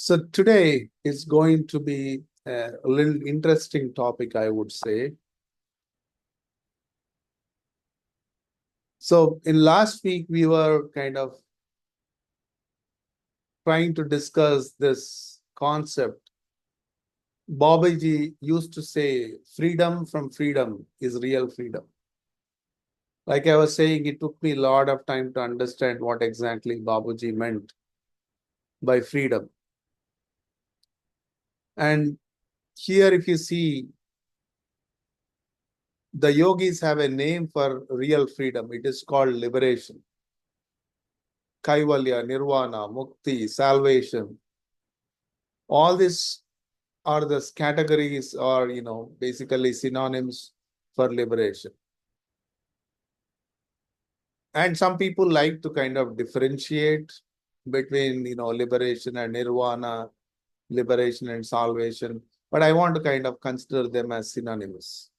So today is going to be a little interesting topic, I would say. So in last week, we were kind of trying to discuss this concept. Babaji used to say, freedom from freedom is real freedom. Like I was saying, it took me a lot of time to understand what exactly Babaji meant by freedom. And here, if you see, the yogis have a name for real freedom. It is called liberation. Kaivalya, Nirvana, Mukti, salvation. All these are the categories or, basically synonyms for liberation. And some people like to kind of differentiate between, liberation and nirvana, liberation and salvation. But I want to kind of consider them as synonyms.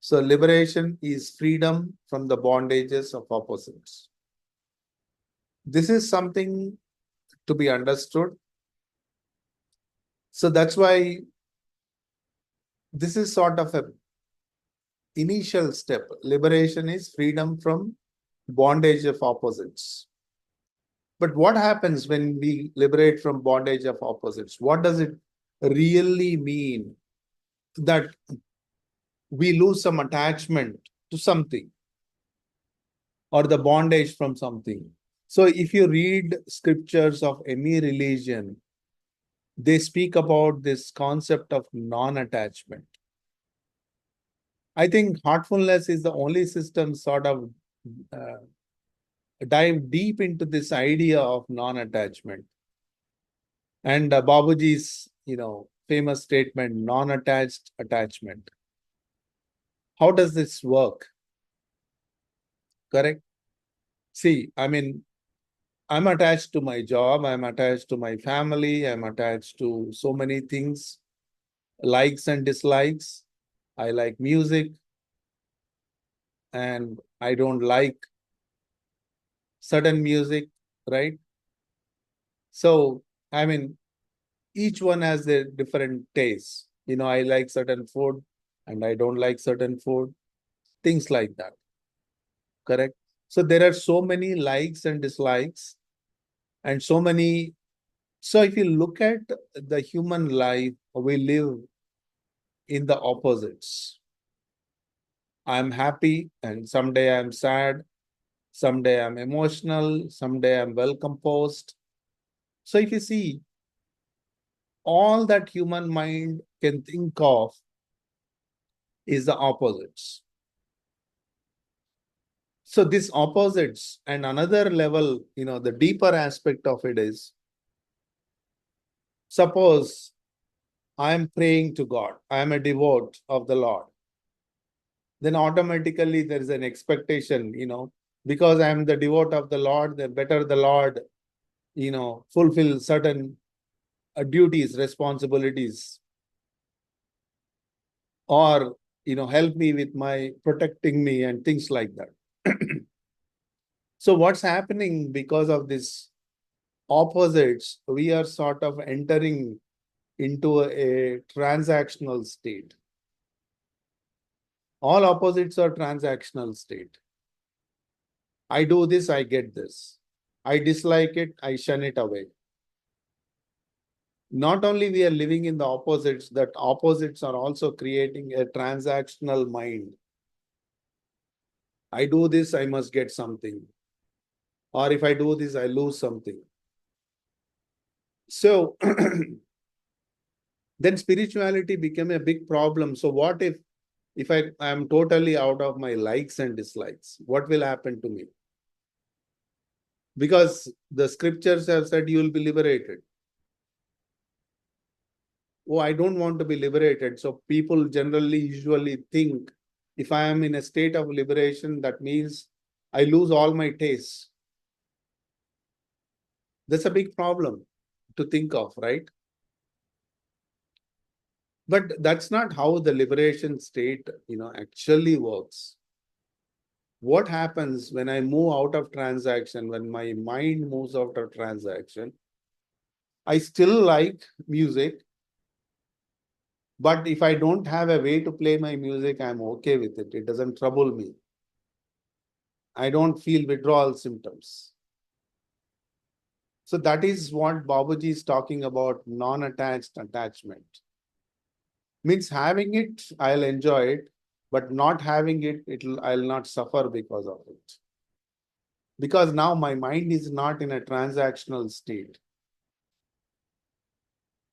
So liberation is freedom from the bondages of opposites. This is something to be understood. So that's why this is sort of a initial step. Liberation is freedom from bondage of opposites. But what happens when we liberate from bondage of opposites? What does it really mean that we lose some attachment to something or the bondage from something? So if you read scriptures of any religion, they speak about this concept of non-attachment. I think heartfulness is the only system sort of uh, dive deep into this idea of non-attachment. And Babuji's, famous statement, non-attached attachment. How does this work? Correct? See, I mean, I'm attached to my job, I'm attached to my family, I'm attached to so many things, likes and dislikes. I like music and I don't like certain music, right? So, I mean, each one has their different tastes. I like certain food and I don't like certain food, things like that. Correct? So there are so many likes and dislikes and so many. So if you look at the human life, we live in the opposites. I'm happy and someday I'm sad. Someday I'm emotional. Someday I'm well composed. So if you see, all that human mind can think of is the opposites. So these opposites and another level, the deeper aspect of it is, suppose I am praying to God, I am a devote of the Lord, then automatically there is an expectation, because I am the devote of the Lord, the better the Lord, fulfill certain duties, responsibilities, or, help me with my protecting me and things like that. So what's happening because of this opposites, we are sort of entering into a transactional state. All opposites are transactional state. I do this, I get this. I dislike it, I shun it away. Not only we are living in the opposites, that opposites are also creating a transactional mind. I do this, I must get something. Or if I do this, I lose something. So then spirituality became a big problem. So what if I am totally out of my likes and dislikes? What will happen to me? Because the scriptures have said you will be liberated. Oh, I don't want to be liberated. So people generally usually think if I am in a state of liberation, that means I lose all my tastes. That's a big problem to think of, right? But that's not how the liberation state, actually works. What happens when I move out of transaction, when my mind moves out of transaction? I still like music, but if I don't have a way to play my music, I'm okay with it. It doesn't trouble me. I don't feel withdrawal symptoms. So that is what Babaji is talking about, non-attached attachment. Means having it, I'll enjoy it, but not having it, I'll not suffer because of it. Because now my mind is not in a transactional state.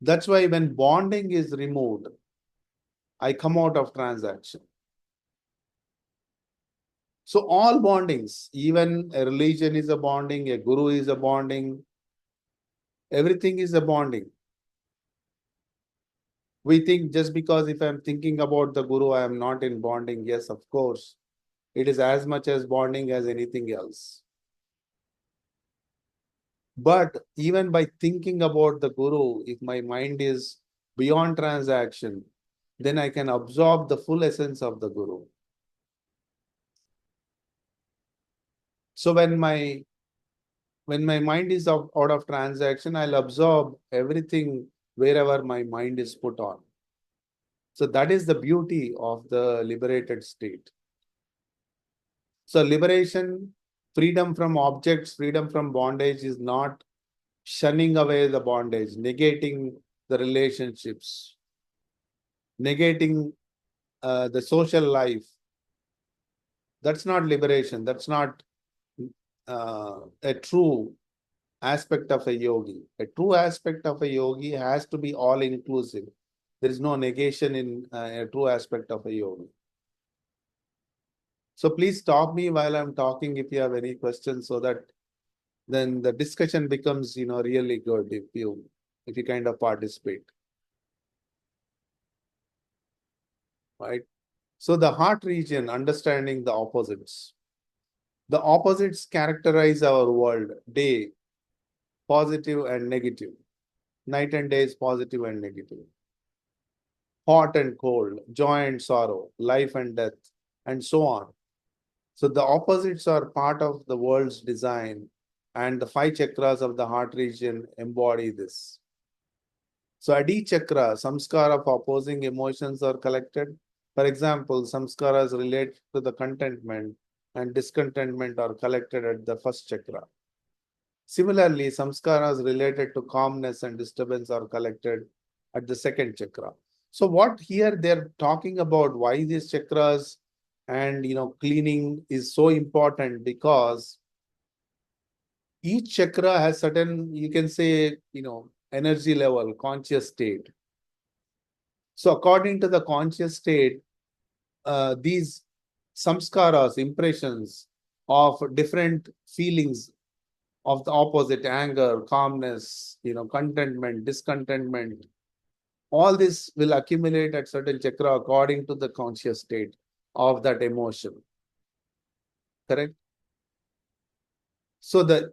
That's why when bonding is removed, I come out of transaction. So all bondings, even a religion is a bonding, a guru is a bonding, everything is a bonding. We think just because if I'm thinking about the guru, I am not in bonding. Yes, of course. It is as much as bonding as anything else. But even by thinking about the guru, if my mind is beyond transaction, then I can absorb the full essence of the guru. So when my mind is out of transaction, I'll absorb everything wherever my mind is put on. So that is the beauty of the liberated state. So liberation, freedom from objects, freedom from bondage is not shunning away the bondage, negating the relationships, negating the social life. That's not liberation. That's not a true aspect of a yogi. A true aspect of a yogi has to be all inclusive. There is no negation in a true aspect of a yogi. So please stop me while I'm talking if you have any questions, so that then the discussion becomes, really good if you kind of participate. Right? So the heart region, understanding the opposites. The opposites characterize our world. Day, positive and negative. Night and day is positive and negative. Hot and cold, joy and sorrow, life and death, and so on. So the opposites are part of the world's design, and the 5 chakras of the heart region embody this. So at each chakra, samskara of opposing emotions are collected. For example, samskaras relate to the contentment and discontentment are collected at the first chakra. Similarly, samskaras related to calmness and disturbance are collected at the second chakra. So what here they're talking about, why these chakras and cleaning is so important, because each chakra has certain, you can say, energy level, conscious state. So according to the conscious state, these samskaras, impressions of different feelings of the opposite, anger, calmness, contentment, discontentment, all this will accumulate at certain chakra according to the conscious state of that emotion. Correct? So the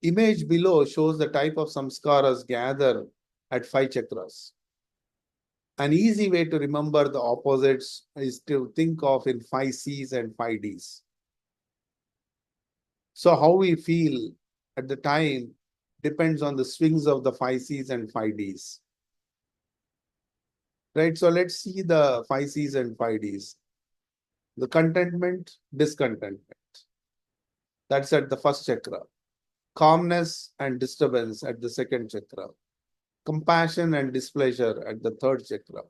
image below shows the type of samskaras gather at 5 chakras. An easy way to remember the opposites is to think of in 5 Cs and 5 Ds. So how we feel at the time depends on the swings of the 5 Cs and 5 Ds. Right? So let's see the 5 Cs and 5 Ds. The contentment, discontentment. That's at the first chakra. Calmness and disturbance at the second chakra. Compassion and displeasure at the third chakra.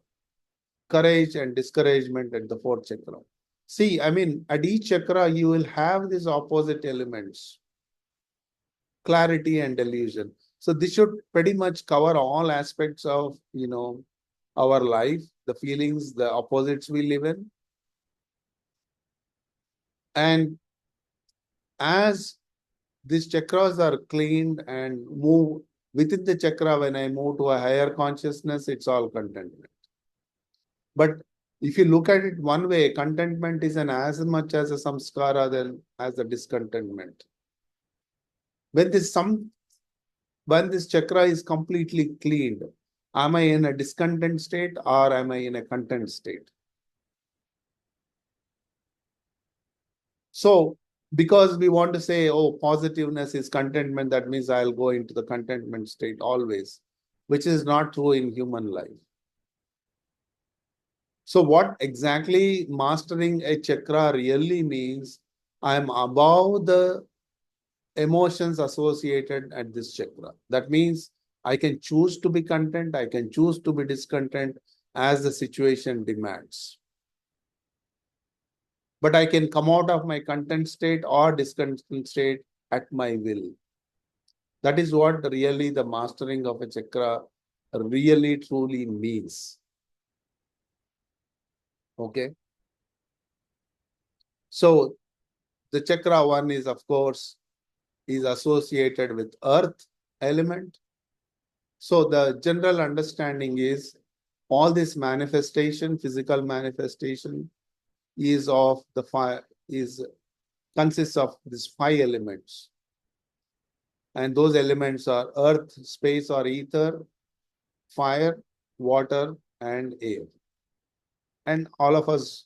Courage and discouragement at the fourth chakra. See, at each chakra, you will have these opposite elements. Clarity and delusion. So this should pretty much cover all aspects of, our life, the feelings, the opposites we live in. And as these chakras are cleaned and move within the chakra, when I move to a higher consciousness, it's all contentment. But if you look at it one way, contentment is an as much as a samskara than as a discontentment. When this chakra is completely cleaned, am I in a discontent state or am I in a content state? So Because we want to say, oh, positiveness is contentment. That means I'll go into the contentment state always, which is not true in human life. So what exactly mastering a chakra really means, I'm above the emotions associated at this chakra. That means I can choose to be content, I can choose to be discontent as the situation demands. But I can come out of my content state or discontent state at my will. That is what really the mastering of a chakra really truly means. Okay. So the chakra one is, of course, is associated with earth element. So the general understanding is all this manifestation, physical manifestation, is of the fire, is consists of these five elements. And those elements are earth, space or ether, fire, water, and air. And all of us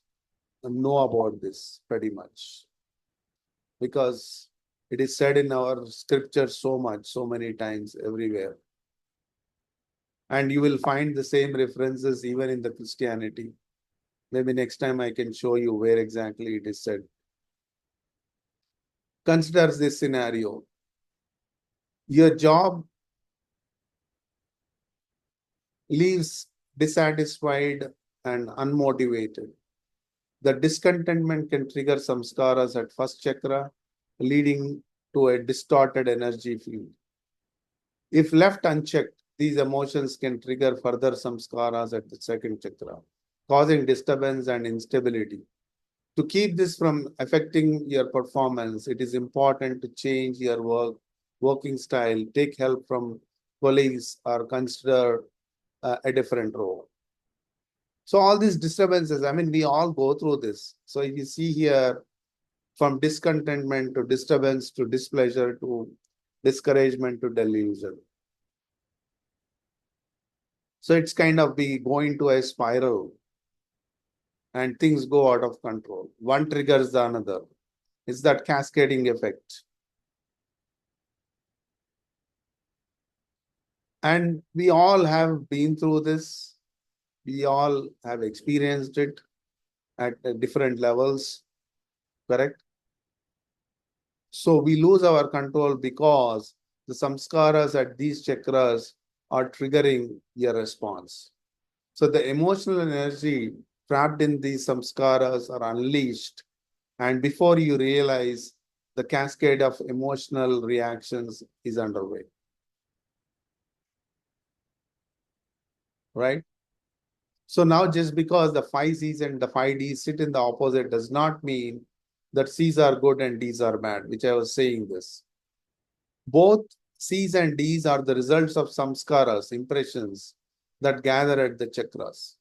know about this pretty much because it is said in our scripture so much, so many times, everywhere. And you will find the same references even in the Christianity. Maybe next time I can show you where exactly it is said. Consider this scenario. Your job leaves dissatisfied and unmotivated. The discontentment can trigger some samskaras at first chakra, leading to a distorted energy field. If left unchecked, these emotions can trigger further samskaras at the second chakra, causing disturbance and instability. To keep this from affecting your performance, it is important to change your working style, take help from colleagues, or consider a different role. So all these disturbances, I mean, we all go through this. So if you see here, from discontentment to disturbance to displeasure to discouragement to delusion. So it's kind of be going to a spiral and things go out of control. One triggers the another. It's that cascading effect. And we all have been through this. We all have experienced it at different levels, correct? So we lose our control because the samskaras at these chakras are triggering your response. So the emotional energy trapped in these samskaras are unleashed. And before you realize, the cascade of emotional reactions is underway. Right? So now just because the 5 Cs and the 5Ds sit in the opposite does not mean that Cs are good and Ds are bad, which I was saying this. Both Cs and Ds are the results of samskaras, impressions that gather at the chakras.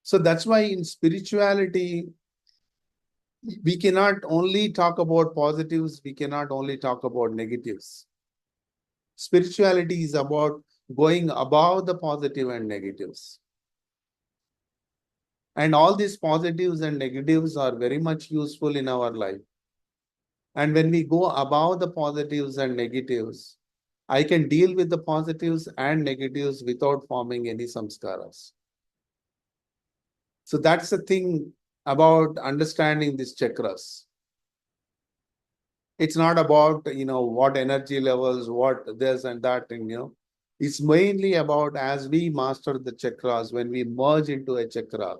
So that's why in spirituality, we cannot only talk about positives, we cannot only talk about negatives. Spirituality is about going above the positive and negatives. And all these positives and negatives are very much useful in our life. And when we go above the positives and negatives, I can deal with the positives and negatives without forming any samskaras. So that's the thing about understanding these chakras. It's not about, what energy levels, what this and that, and, it's mainly about as we master the chakras, when we merge into a chakra,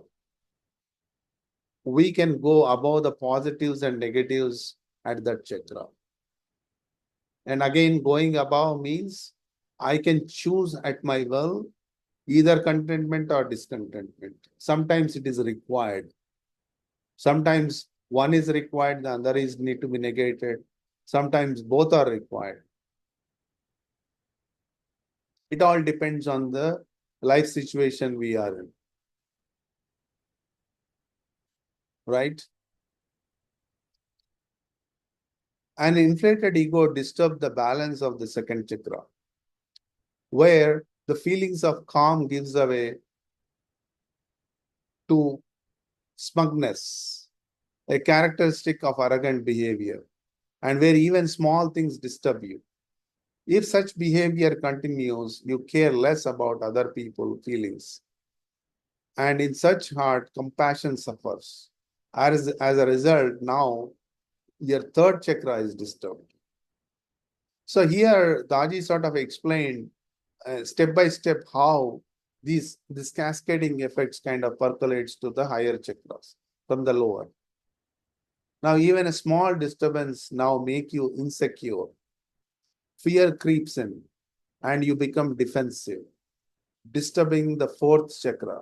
we can go above the positives and negatives at that chakra. And again, going above means I can choose at my will either contentment or discontentment. Sometimes it is required. Sometimes one is required, the other is need to be negated. Sometimes both are required. It all depends on the life situation we are in. Right? An inflated ego disturbs the balance of the second chakra, where the feelings of calm gives away to smugness, a characteristic of arrogant behavior. and where even small things disturb you. If such behavior continues, you care less about other people's feelings. And in such heart, compassion suffers. As a result, now your third chakra is disturbed. So here, Daji sort of explained step by step how this cascading effects kind of percolates to the higher chakras from the lower. Now, even a small disturbance now make you insecure. Fear creeps in and you become defensive, disturbing the fourth chakra.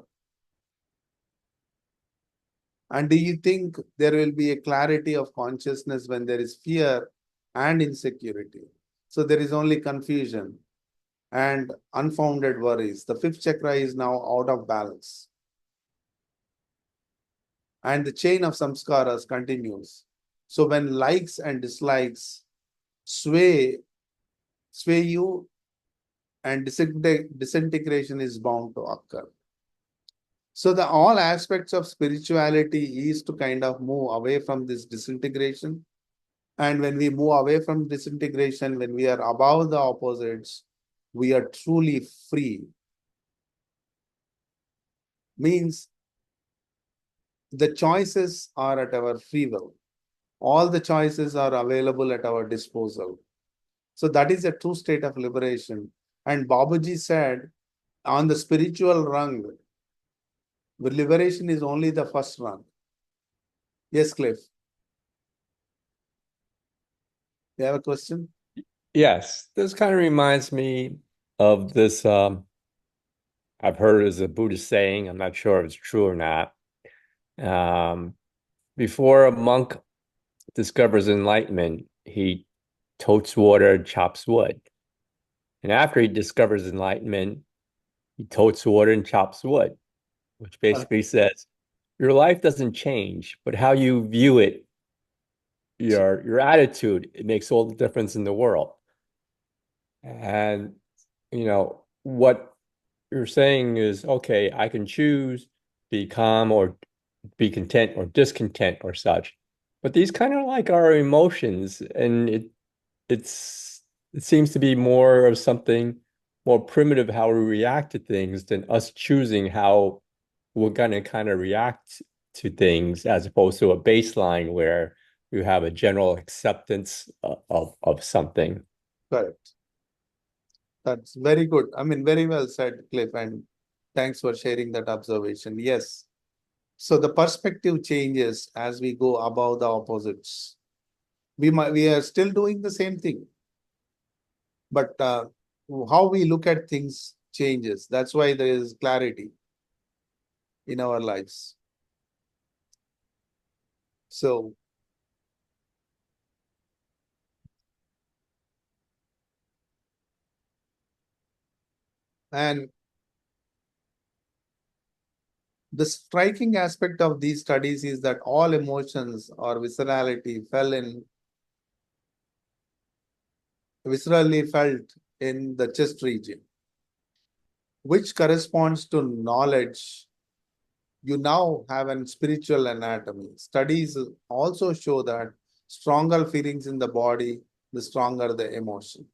And do you think there will be a clarity of consciousness when there is fear and insecurity? So there is only confusion and unfounded worries. The fifth chakra is now out of balance. And the chain of samskaras continues. So when likes and dislikes sway you, and disintegration is bound to occur. So the all aspects of spirituality is to kind of move away from this disintegration. And when we move away from disintegration, when we are above the opposites, we are truly free. Means the choices are at our free will. All the choices are available at our disposal. So that is a true state of liberation. And Babaji said, on the spiritual rung, the liberation is only the first rung. Yes, Cliff. You have a question? Yes, this kind of reminds me of this. I've heard it as a Buddhist saying. I'm not sure if it's true or not. Um, Before a monk discovers enlightenment, he totes water and chops wood. And after he discovers enlightenment, he totes water and chops wood, which basically says your life doesn't change, but how you view it, your attitude, it makes all the difference in the world. And what you're saying is, okay, I can choose be calm or be content or discontent or such. But these kind of like our emotions, and it seems to be more of something more primitive how we react to things than us choosing how we're gonna kind of react to things as opposed to a baseline where you have a general acceptance of something. Correct. That's very good. I mean, very well said, Cliff, and thanks for sharing that observation. Yes. So the perspective changes as we go above the opposites. We are still doing the same thing, but how we look at things changes. That's why there is clarity in our lives. So, and the striking aspect of these studies is that all emotions or viscerally felt in the chest region, which corresponds to knowledge. You now have a spiritual anatomy. Studies also show that stronger feelings in the body, the stronger the emotion.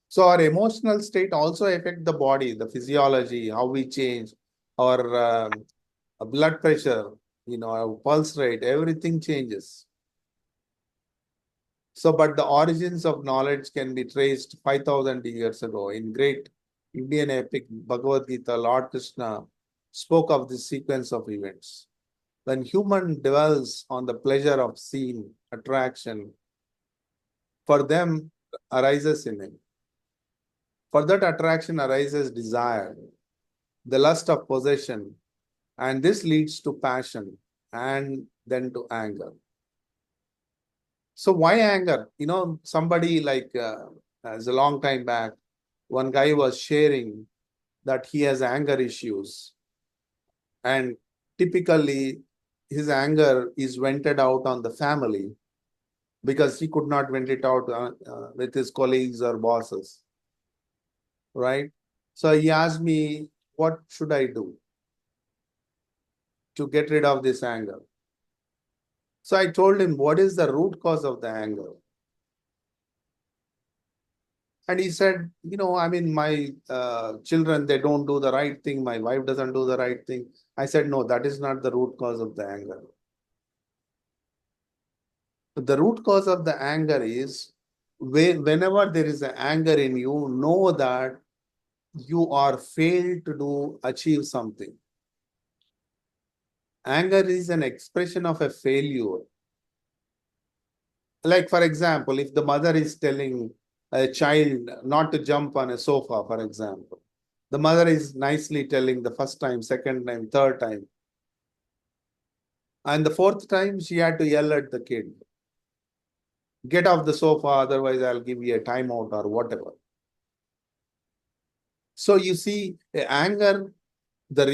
So our emotional state also affect the body, the physiology, how we change, our blood pressure, our pulse rate, everything changes. So, but the origins of knowledge can be traced 5,000 years ago. In great Indian epic Bhagavad Gita, Lord Krishna spoke of this sequence of events. When human dwells on the pleasure of seeing, attraction, for them arises in him. For that attraction arises desire, the lust of possession, and this leads to passion and then to anger. So why anger? Somebody like as a long time back, one guy was sharing that he has anger issues, and typically his anger is vented out on the family because he could not vent it out with his colleagues or bosses, right? So he asked me, what should I do to get rid of this anger? So I told him, what is the root cause of the anger? And he said, I mean, my children, they don't do the right thing. My wife doesn't do the right thing. I said, no, that is not the root cause of the anger. The root cause of the anger is whenever there is an anger in you, know that you are failed to achieve something. Anger is an expression of a failure. Like, for example, if the mother is telling a child not to jump on a sofa, for example, the mother is nicely telling the first time, second time, third time. And the fourth time, she had to yell at the kid, get off the sofa, otherwise, I'll give you a timeout or whatever. So you see, anger, the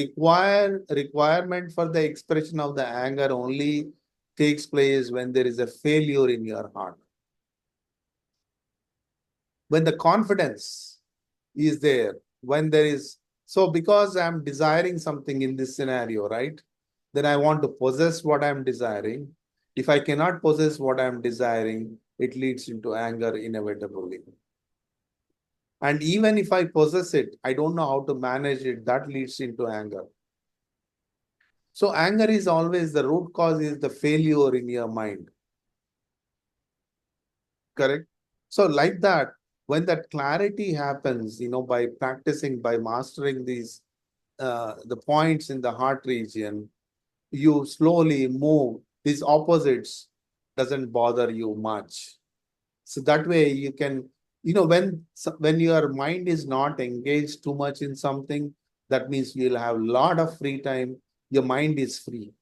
requirement for the expression of the anger only takes place when there is a failure in your heart. When the confidence is there, when there is, so because I'm desiring something in this scenario, right? Then I want to possess what I'm desiring. If I cannot possess what I'm desiring, it leads into anger inevitably. And even if I possess it, I don't know how to manage it, that leads into anger. So anger is always the root cause is the failure in your mind. Correct? So like that, when that clarity happens, by practicing, by mastering these the points in the heart region, you slowly move. These opposites doesn't bother you much. So that way you can, when your mind is not engaged too much in something, that means you'll have a lot of free time. Your mind is free.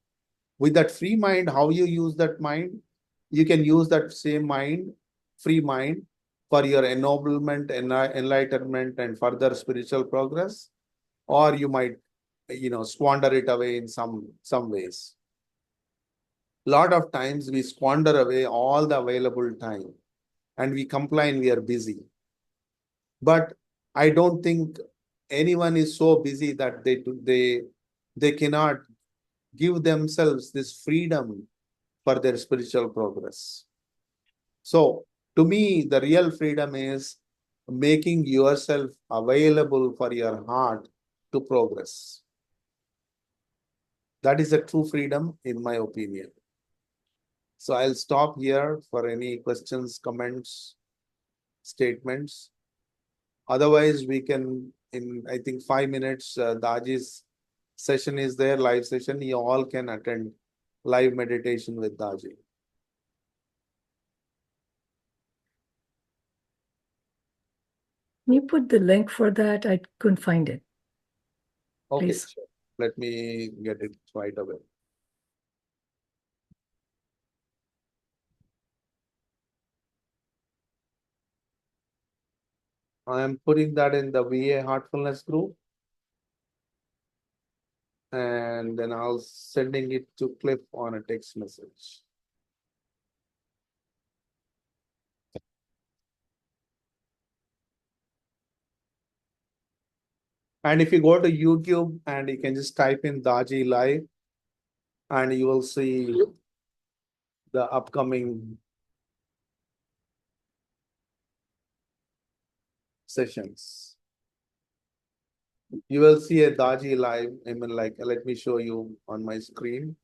With that free mind, how you use that mind? You can use that same mind, free mind, for your ennoblement, enlightenment, and further spiritual progress, or you might, squander it away in some ways. Lot of times we squander away all the available time, and we complain we are busy. But I don't think anyone is so busy that they cannot give themselves this freedom for their spiritual progress. So, to me, the real freedom is making yourself available for your heart to progress. That is a true freedom, in my opinion. So, I'll stop here for any questions, comments, statements. Otherwise, we can, in I think 5 minutes, Daji's session is there, live session. You all can attend live meditation with Daji. Can you put the link for that? I couldn't find it. Okay, Please. sure. Let me get it right away. I am putting that in the VA Heartfulness group, and then I'll sending it to Cliff on a text message. And if you go to YouTube and you can just type in Daji Live, and you will see the upcoming sessions. You will see a Daji Live. I mean, like, let me show you on my screen.